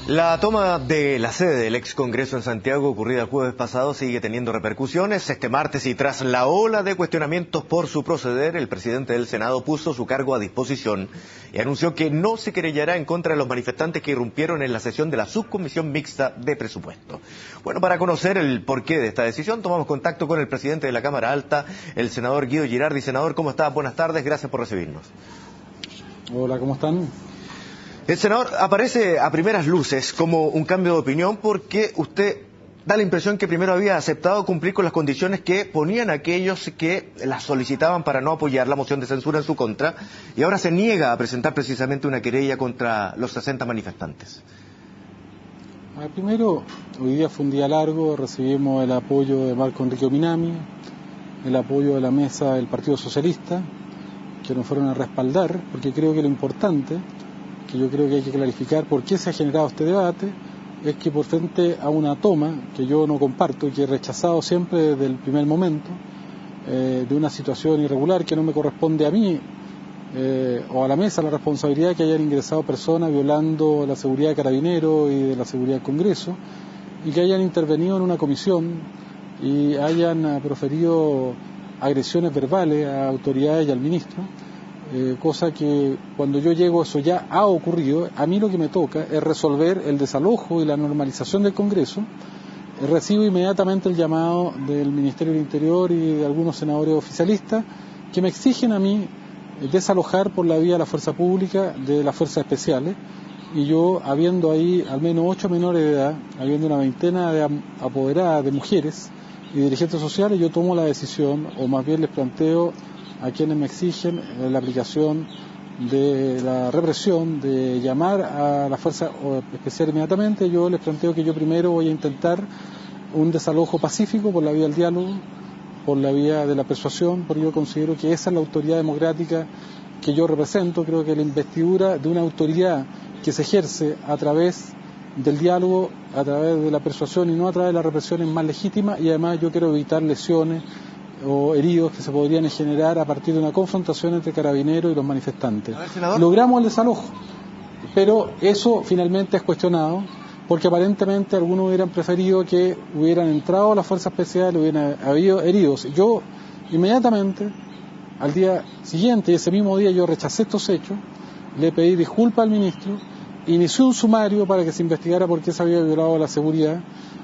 La toma de la sede del ex Congreso en Santiago, ocurrida el jueves pasado, sigue teniendo repercusiones. Este martes, y tras la ola de cuestionamientos por su proceder, el presidente del Senado puso su cargo a disposición y anunció que no se querellará en contra de los manifestantes que irrumpieron en la sesión de la Subcomisión Mixta de Presupuesto. Bueno, para conocer el porqué de esta decisión, tomamos contacto con el presidente de la Cámara Alta, el senador Guido Girardi. Senador, ¿cómo está? Buenas tardes, gracias por recibirnos. Hola, ¿cómo están? El senador aparece a primeras luces como un cambio de opinión porque usted da la impresión que primero había aceptado cumplir con las condiciones que ponían aquellos que las solicitaban para no apoyar la moción de censura en su contra, y ahora se niega a presentar precisamente una querella contra los 60 manifestantes. Primero, hoy día fue un día largo, recibimos el apoyo de Marco Enrique Ominami, el apoyo de la mesa del Partido Socialista, que nos fueron a respaldar, porque creo que lo importante, que yo creo que hay que clarificar por qué se ha generado este debate, es que por frente a una toma que yo no comparto y que he rechazado siempre desde el primer momento, de una situación irregular que no me corresponde a mí o a la mesa la responsabilidad que hayan ingresado personas violando la seguridad de Carabineros y de la seguridad del Congreso, y que hayan intervenido en una comisión y hayan proferido agresiones verbales a autoridades y al ministro. Cosa que cuando yo llego eso ya ha ocurrido. A mí lo que me toca es resolver el desalojo y la normalización del Congreso. Recibo inmediatamente el llamado del Ministerio del Interior y de algunos senadores oficialistas que me exigen a mí desalojar por la vía de la fuerza pública de las fuerzas especiales, y yo, habiendo ahí al menos 8 menores de edad, habiendo una veintena de apoderadas de mujeres y dirigentes sociales, yo tomo la decisión, o más bien les planteo a quienes me exigen la aplicación de la represión, de llamar a la fuerza especial inmediatamente. Yo les planteo que yo primero voy a intentar un desalojo pacífico por la vía del diálogo, por la vía de la persuasión, porque yo considero que esa es la autoridad democrática que yo represento. Creo que la investidura de una autoridad que se ejerce a través del diálogo, a través de la persuasión y no a través de la represión, es más legítima, y además yo quiero evitar lesiones o heridos que se podrían generar a partir de una confrontación entre Carabineros y los manifestantes. Logramos el desalojo, pero eso finalmente es cuestionado, porque aparentemente algunos hubieran preferido que hubieran entrado las fuerzas especiales, hubieran habido heridos. Yo inmediatamente, al día siguiente, ese mismo día, yo rechacé estos hechos, le pedí disculpas al ministro, inició un sumario para que se investigara por qué se había violado la seguridad,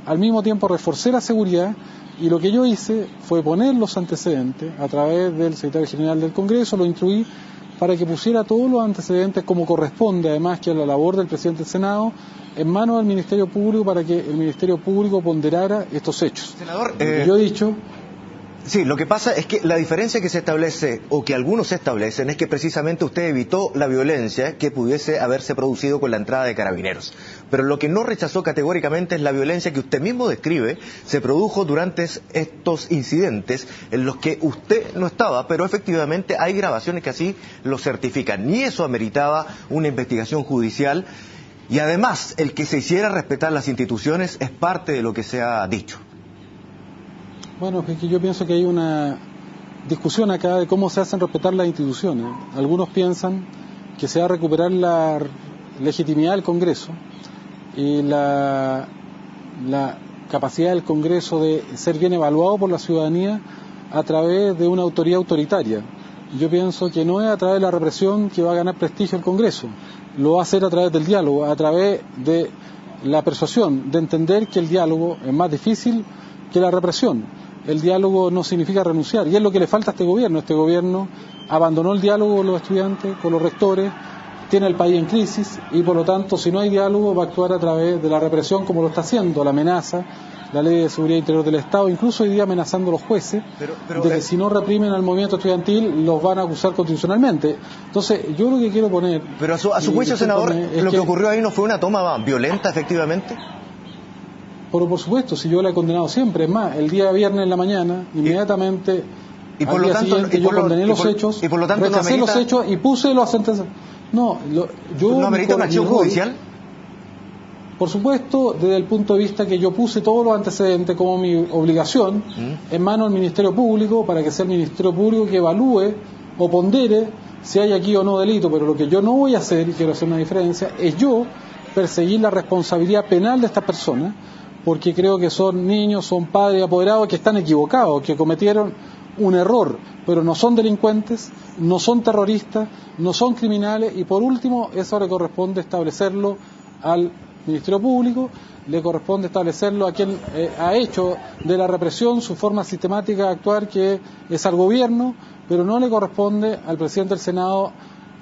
al mismo tiempo reforcé la seguridad. Y lo que yo hice fue poner los antecedentes a través del secretario general del Congreso, lo instruí para que pusiera todos los antecedentes como corresponde, además que a la labor del presidente del Senado, en manos del Ministerio Público, para que el Ministerio Público ponderara estos hechos. Senador, yo he dicho... Sí, lo que pasa es que la diferencia que se establece, o que algunos establecen, es que precisamente usted evitó la violencia que pudiese haberse producido con la entrada de Carabineros. Pero lo que no rechazó categóricamente es la violencia que usted mismo describe se produjo durante estos incidentes en los que usted no estaba, pero efectivamente hay grabaciones que así lo certifican. Ni eso ameritaba una investigación judicial, y además el que se hiciera respetar las instituciones es parte de lo que se ha dicho. Bueno, es que yo pienso que hay una discusión acá de cómo se hacen respetar las instituciones. Algunos piensan que se va a recuperar la legitimidad del Congreso y la capacidad del Congreso de ser bien evaluado por la ciudadanía a través de una autoridad autoritaria. Yo pienso que no es a través de la represión que va a ganar prestigio el Congreso, lo va a hacer a través del diálogo, a través de la persuasión, de entender que el diálogo es más difícil que la represión. El diálogo no significa renunciar, y es lo que le falta a este gobierno. Este gobierno abandonó el diálogo con los estudiantes, con los rectores, tiene el país en crisis, y por lo tanto, si no hay diálogo, va a actuar a través de la represión, como lo está haciendo, la amenaza, la Ley de Seguridad Interior del Estado, incluso hoy día amenazando a los jueces, de que si no reprimen al movimiento estudiantil, los van a acusar constitucionalmente. Entonces, yo lo que quiero poner... Pero a su juicio, senador, lo que ocurrió ahí no fue una toma violenta, efectivamente. Pero por supuesto, si yo la he condenado siempre, es más, el día viernes en la mañana, inmediatamente, y por lo tanto, yo condené los hechos, rechacé los hechos y puse los antecedentes. No, yo... ¿No amerita una acción judicial? Por supuesto, desde el punto de vista que yo puse todos los antecedentes como mi obligación en manos del Ministerio Público, para que sea el Ministerio Público que evalúe o pondere si hay aquí o no delito. Pero lo que yo no voy a hacer, y quiero hacer una diferencia, es yo perseguir la responsabilidad penal de estas personas, porque creo que son niños, son padres apoderados que están equivocados, que cometieron un error, pero no son delincuentes, no son terroristas, no son criminales, y por último, eso le corresponde establecerlo al Ministerio Público, le corresponde establecerlo a quien ha hecho de la represión su forma sistemática de actuar, que es al gobierno, pero no le corresponde al presidente del Senado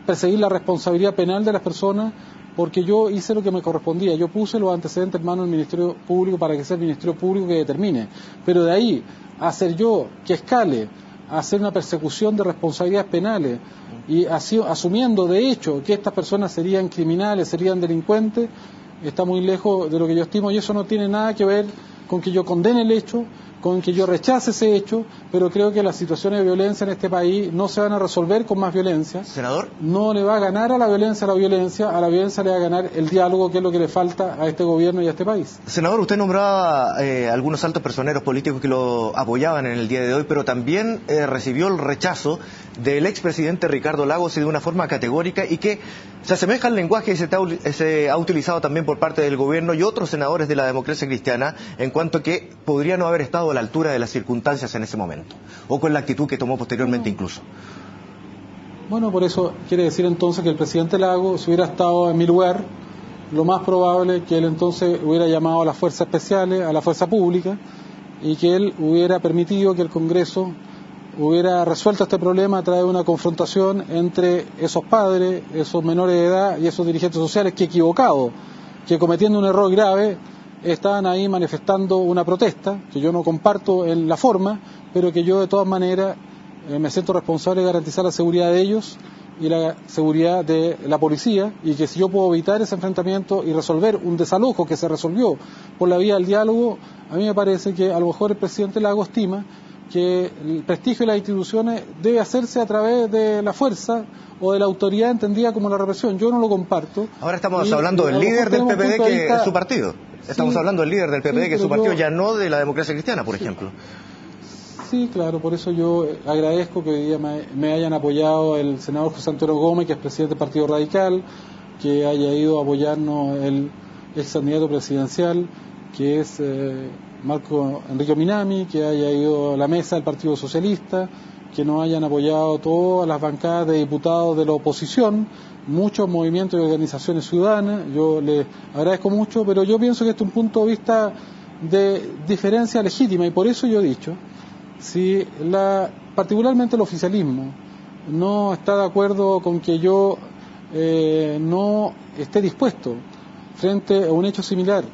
perseguir la responsabilidad penal de las personas, porque yo hice lo que me correspondía, yo puse los antecedentes en manos del Ministerio Público para que sea el Ministerio Público que determine, pero de ahí a hacer yo que escale a hacer una persecución de responsabilidades penales y así, asumiendo de hecho que estas personas serían criminales, serían delincuentes, está muy lejos de lo que yo estimo, y eso no tiene nada que ver con que yo condene el hecho, con que yo rechace ese hecho, pero creo que las situaciones de violencia en este país no se van a resolver con más violencia. Senador. No le va a ganar a la violencia le va a ganar el diálogo, que es lo que le falta a este gobierno y a este país. Senador, usted nombraba algunos altos personeros políticos que lo apoyaban en el día de hoy, pero también recibió el rechazo del expresidente Ricardo Lagos, y de una forma categórica, y que se asemeja al lenguaje que se ha utilizado también por parte del gobierno y otros senadores de la democracia cristiana, en cuanto a que podría no haber estado a la altura de las circunstancias en ese momento, o con la actitud que tomó posteriormente incluso. Bueno, por eso quiere decir entonces que el presidente Lagos, si hubiera estado en mi lugar, lo más probable es que él entonces hubiera llamado a las fuerzas especiales, a la fuerza pública, y que él hubiera permitido que el Congreso hubiera resuelto este problema a través de una confrontación entre esos padres, esos menores de edad y esos dirigentes sociales que, equivocados, que cometiendo un error grave, estaban ahí manifestando una protesta, que yo no comparto en la forma, pero que yo de todas maneras me siento responsable de garantizar la seguridad de ellos y la seguridad de la policía, y que si yo puedo evitar ese enfrentamiento y resolver un desalojo que se resolvió por la vía del diálogo, a mí me parece que a lo mejor el presidente Lagos estima que el prestigio de las instituciones debe hacerse a través de la fuerza o de la autoridad entendida como la represión. Yo no lo comparto. Ahora estamos hablando del líder del PPD, que es su partido. Estamos hablando del líder del PPD, que es su partido, ya no de la democracia cristiana, por ejemplo. Sí, claro, por eso yo agradezco que hoy día me hayan apoyado el senador José Antonio Gómez, que es presidente del Partido Radical, que haya ido a apoyarnos el ex candidato presidencial, que es Marco Enrique Minami, que haya ido a la mesa del Partido Socialista, que nos hayan apoyado todas las bancadas de diputados de la oposición, muchos movimientos y organizaciones ciudadanas. Yo les agradezco mucho, pero yo pienso que este es un punto de vista de diferencia legítima, y por eso yo he dicho, si particularmente el oficialismo no está de acuerdo con que yo no esté dispuesto frente a un hecho similar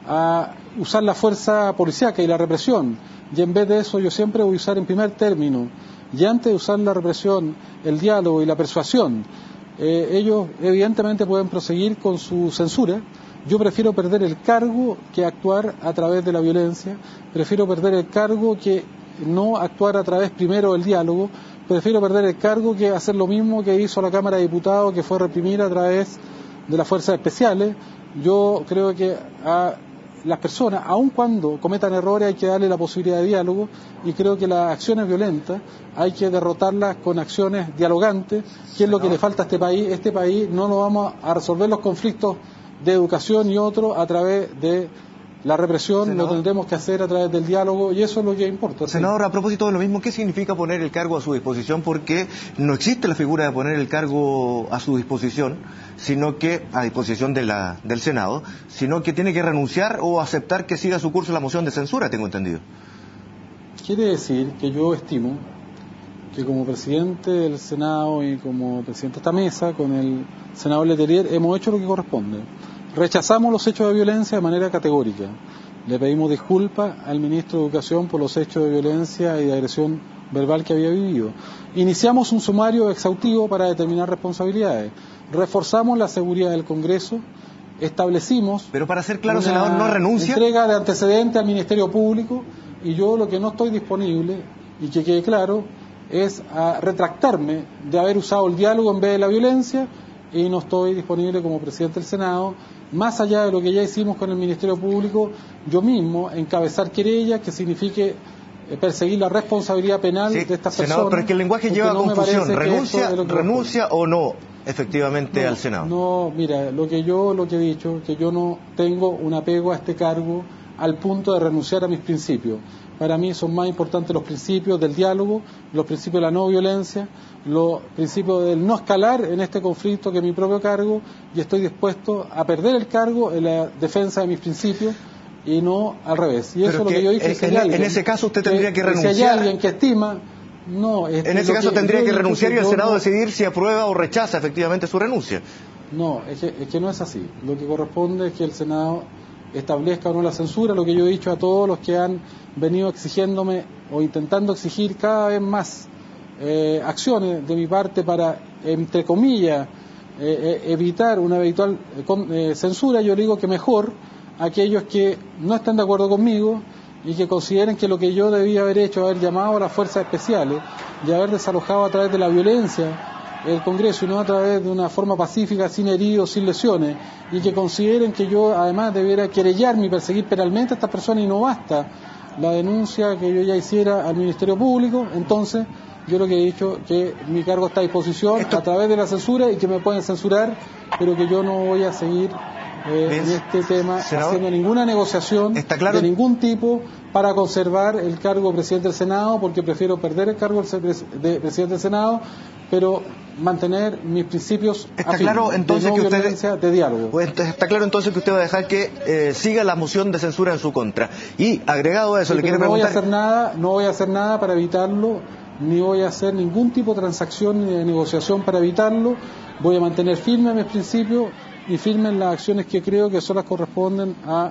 a usar la fuerza policíaca y la represión, y en vez de eso yo siempre voy a usar en primer término, y antes de usar la represión, el diálogo y la persuasión, ellos evidentemente pueden proseguir con su censura. Yo prefiero perder el cargo que actuar a través de la violencia, prefiero perder el cargo que no actuar a través primero del diálogo, prefiero perder el cargo que hacer lo mismo que hizo la Cámara de Diputados, que fue reprimir a través de las fuerzas especiales. Yo creo que a las personas, aun cuando cometan errores, hay que darle la posibilidad de diálogo, y creo que las acciones violentas hay que derrotarlas con acciones dialogantes, que es lo que le falta a este país. Este país no lo vamos a resolver los conflictos de educación y otros a través de la represión, senador, lo tendremos que hacer a través del diálogo, y eso es lo que importa. Senador, a propósito de lo mismo, ¿qué significa poner el cargo a su disposición? Porque no existe la figura de poner el cargo a su disposición, sino que a disposición del Senado, sino que tiene que renunciar o aceptar que siga su curso la moción de censura, tengo entendido. Quiere decir que yo estimo que como presidente del Senado y como presidente de esta mesa, con el senador Letelier, hemos hecho lo que corresponde. Rechazamos los hechos de violencia de manera categórica. Le pedimos disculpas al ministro de Educación por los hechos de violencia y de agresión verbal que había vivido. Iniciamos un sumario exhaustivo para determinar responsabilidades. Reforzamos la seguridad del Congreso. Establecimos... Pero para ser claro, senador, ¿no renuncia? Entrega de antecedentes al Ministerio Público, y yo lo que no estoy disponible, y que quede claro, es a retractarme de haber usado el diálogo en vez de la violencia, y no estoy disponible como presidente del Senado, más allá de lo que ya hicimos con el Ministerio Público, yo mismo encabezar querellas que signifique perseguir la responsabilidad penal de estas personas. Senador, pero es que el lenguaje lleva confusión. ¿Renuncia o no efectivamente al Senado? No, mira, lo que he dicho, que yo no tengo un apego a este cargo al punto de renunciar a mis principios. Para mí son más importantes los principios del diálogo, los principios de la no violencia, los principios del no escalar en este conflicto que mi propio cargo, y estoy dispuesto a perder el cargo en la defensa de mis principios y no al revés. Y eso es lo que yo dije. En ese caso usted tendría que renunciar. Si hay alguien que estima... No, en ese caso tendría que renunciar y el Senado decidir si aprueba o rechaza efectivamente su renuncia. No, es que no es así. Lo que corresponde es que el Senado establezca o no la censura. Lo que yo he dicho a todos los que han venido exigiéndome o intentando exigir cada vez más acciones de mi parte para, entre comillas, evitar una eventual censura, yo digo que mejor aquellos que no están de acuerdo conmigo y que consideren que lo que yo debía haber hecho, haber llamado a las fuerzas especiales y haber desalojado a través de la violencia el Congreso y no a través de una forma pacífica, sin heridos, sin lesiones, y que consideren que yo además debiera querellarme y perseguir penalmente a estas personas y no basta la denuncia que yo ya hiciera al Ministerio Público. Entonces yo lo que he dicho que mi cargo está a disposición a través de la censura y que me pueden censurar, pero que yo no voy a seguir en este tema, senador, haciendo ninguna negociación de ningún tipo para conservar el cargo de presidente del Senado, porque prefiero perder el cargo de presidente del Senado, pero mantener mis principios de diálogo. Pues está claro entonces que usted va a dejar que siga la moción de censura en su contra. Y agregado a eso, le quiero preguntar... No voy a hacer nada para evitarlo, ni voy a hacer ningún tipo de transacción ni de negociación para evitarlo. Voy a mantener firme mis principios y firmen las acciones que creo que son las corresponden a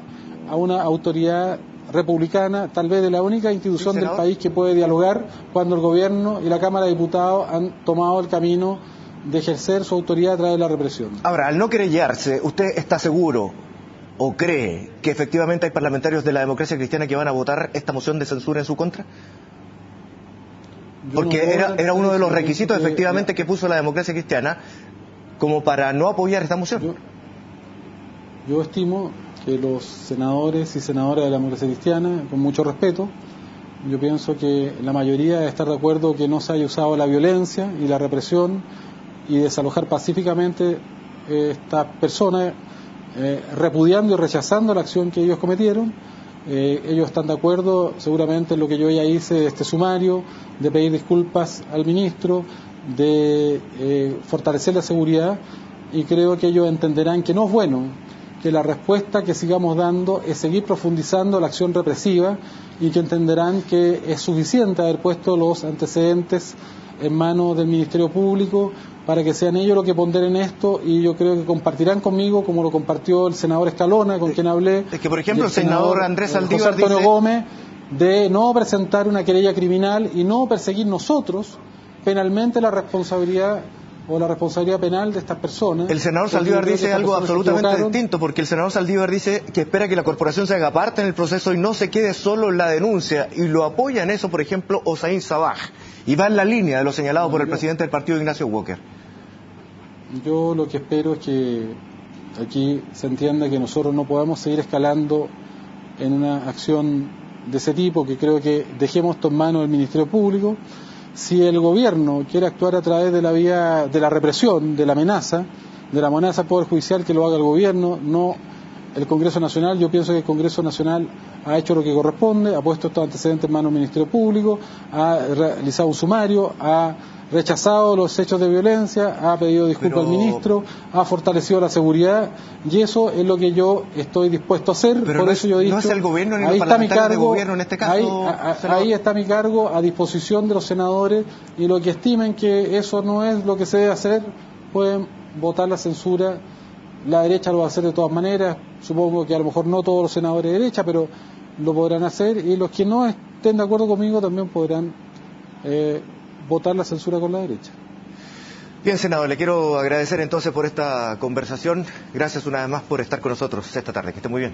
una autoridad republicana, tal vez de la única institución del país que puede dialogar cuando el gobierno y la Cámara de Diputados han tomado el camino de ejercer su autoridad a través de la represión. Ahora, al no querellarse, ¿usted está seguro o cree que efectivamente hay parlamentarios de la Democracia Cristiana que van a votar esta moción de censura en su contra? Porque era uno de los requisitos efectivamente que puso la Democracia Cristiana como para no apoyar esta moción. Yo estimo que los senadores y senadoras de la Democracia Cristiana, con mucho respeto, yo pienso que la mayoría debe estar de acuerdo que no se haya usado la violencia y la represión y desalojar pacíficamente estas personas, repudiando y rechazando la acción que ellos cometieron. Ellos están de acuerdo seguramente en lo que yo ya hice, este sumario, de pedir disculpas al ministro, de fortalecer la seguridad, y creo que ellos entenderán que no es bueno que la respuesta que sigamos dando es seguir profundizando la acción represiva, y que entenderán que es suficiente haber puesto los antecedentes en manos del Ministerio Público para que sean ellos los que ponderen esto, y yo creo que compartirán conmigo, como lo compartió el senador Escalona, con quien hablé. Es que, por ejemplo, el senador Andrés Saldívar José Antonio Gómez, de no presentar una querella criminal y no perseguir nosotros penalmente la responsabilidad penal de estas personas. El senador Saldívar dice algo absolutamente distinto, porque el senador Saldívar dice que espera que la corporación se haga parte en el proceso y no se quede solo en la denuncia, y lo apoya en eso, por ejemplo, Hossein Sabbag, y va en la línea de lo señalado por el presidente del partido, Ignacio Walker. Yo lo que espero es que aquí se entienda que nosotros no podamos seguir escalando en una acción de ese tipo, que creo que dejemos esto en manos del Ministerio Público. Si el gobierno quiere actuar a través de la vía de la represión, de la amenaza al Poder Judicial, que lo haga el gobierno, no el Congreso Nacional. Yo pienso que el Congreso Nacional ha hecho lo que corresponde, ha puesto estos antecedentes en manos del Ministerio Público, ha realizado un sumario, ha rechazado los hechos de violencia, ha pedido disculpas al ministro, ha fortalecido la seguridad, y eso es lo que yo estoy dispuesto a hacer. Pero por eso yo he dicho, no es el gobierno ni los parlamentarios de gobierno en este caso. Ahí está mi cargo, a disposición de los senadores, y lo que estimen que eso no es lo que se debe hacer, pueden votar la censura. La derecha lo va a hacer de todas maneras, supongo que a lo mejor no todos los senadores de derecha, pero lo podrán hacer, y los que no estén de acuerdo conmigo también podrán votar la censura con la derecha. Bien, senador, le quiero agradecer entonces por esta conversación. Gracias una vez más por estar con nosotros esta tarde. Que esté muy bien.